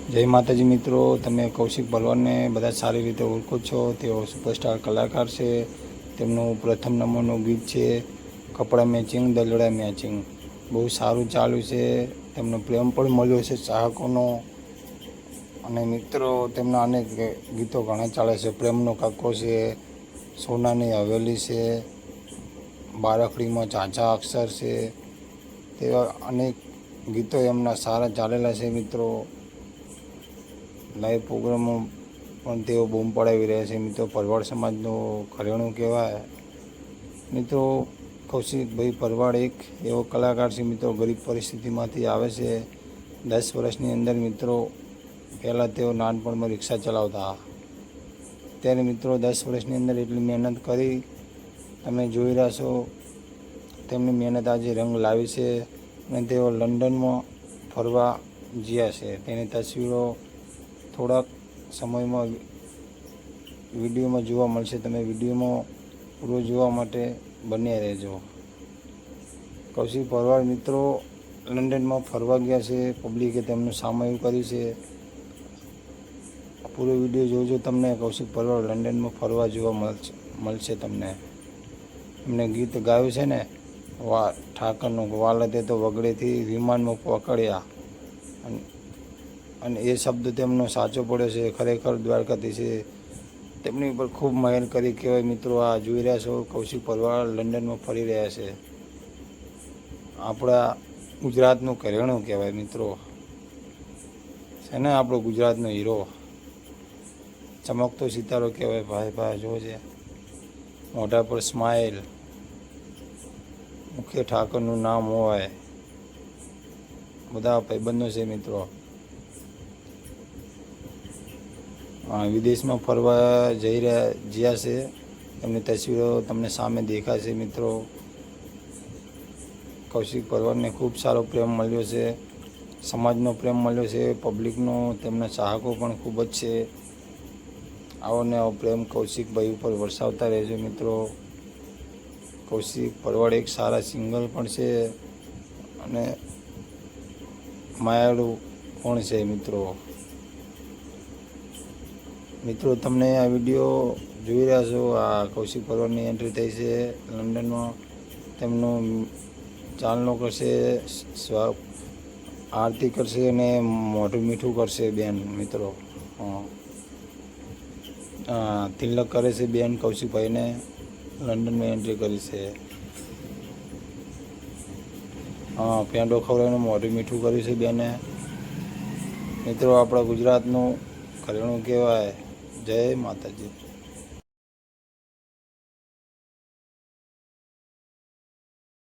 જય માતાજી મિત્રો, તમે કૌશિક ભરવાડને બધા સારી રીતે ઓળખો છો। તેઓ સુપરસ્ટાર કલાકાર છે। તેમનું પ્રથમ નંબરનું ગીત છે કપડાં મેચિંગ દલડા મેચિંગ, બહુ સારું ચાલ્યું છે। તેમનો પ્રેમ પણ મળ્યો છે ચાહકોનો। અને મિત્રો તેમના અનેક ગીતો ઘણા ચાલે છે। પ્રેમનો કાકો છે, સોનાની હવેલી છે, બારખડીમાં ચાચા અક્ષર છે, તેવા અનેક ગીતો એમના સારા ચાલેલા છે મિત્રો। લાઈવ પ્રોગ્રામો પણ તેઓ બૂમ પડાવી રહ્યા છે મિત્રો। ભરવાડ સમાજનું ઘરેણું કહેવાય મિત્રો। કૌશિકભાઈ ભરવાડ એક એવો કલાકાર છે મિત્રો, ગરીબ પરિસ્થિતિમાંથી આવે છે। 10 વર્ષની અંદર મિત્રો પહેલાં તેઓ નાનપણમાં રિક્ષા ચલાવતા, ત્યારે મિત્રો 10 વર્ષની અંદર એટલી મહેનત કરી, તમે જોઈ રહ્યા છો તેમની મહેનત આજે રંગ લાવી છે। અને તેઓ લંડનમાં ફરવા ગયા છે, તેની તસવીરો થોડાક સમયમાં વિડીયોમાં જોવા મળશે। તમે વિડીયોમાં પૂરો જોવા માટે બન્યા રહેજો। કૌશિક ભરવાડ મિત્રો લંડનમાં ફરવા ગયા છે, પબ્લિકે તેમનું સામયું કર્યું છે। પૂરો વિડીયો જોજો, તમને કૌશિક ભરવાડ લંડનમાં ફરવા જોવા મળશે તમને। એમને ગીત ગાયું છે ને ઠાકરનું, વાલતે તો વગડેથી વિમાનમાં પકડ્યા, અને એ શબ્દ તેમનો સાચો પડ્યો છે। ખરેખર દ્વારકાધીશ છે, તેમની ઉપર ખૂબ મહેર કરી કહેવાય મિત્રો। આ જોઈ રહ્યા છો કૌશિક ભરવાડ લંડનમાં ફરી રહ્યા છે। આપણા ગુજરાતનું ઘરેણું કહેવાય મિત્રો, છે ને આપણો ગુજરાતનો હીરો, ચમકતો સિતારો કહેવાય ભાઈ જોજે, મોઢા પર સ્માઇલ, મુખ્ય ઠાકરનું નામ હોય, બધા ભાઈબંધો છે મિત્રો। વિદેશમાં ફરવા જ્યાં છે, એમની તસવીરો તમને સામે દેખાશે મિત્રો। કૌશિક ભરવાડને ખૂબ સારો પ્રેમ મળ્યો છે, સમાજનો પ્રેમ મળ્યો છે, પબ્લિકનો, તેમના ચાહકો પણ ખૂબ જ છે। આવો ને આવો પ્રેમ કૌશિકભાઈ ઉપર વરસાવતા રહેજો મિત્રો। કૌશિક ભરવાડ એક સારા સિંગર પણ છે અને માયાળુ પણ છે મિત્રો। તમને આ વિડીયો જોઈ રહ્યા છો, આ કૌશિક ભરવાડની એન્ટ્રી થઈ છે લંડનમાં। તેમનું ચાલનો કરશે, આરતી કરશે અને મોઢું મીઠું કરશે બેન મિત્રો। તિલક કરે છે બેન કૌશિકભાઈને, લંડનમાં એન્ટ્રી કરી છે। પેંડો ખવડાવીને મોઢું મીઠું કર્યું છે બેને મિત્રો। આપણા ગુજરાતનું ઘરેણું કહેવાય। જય માતાજી।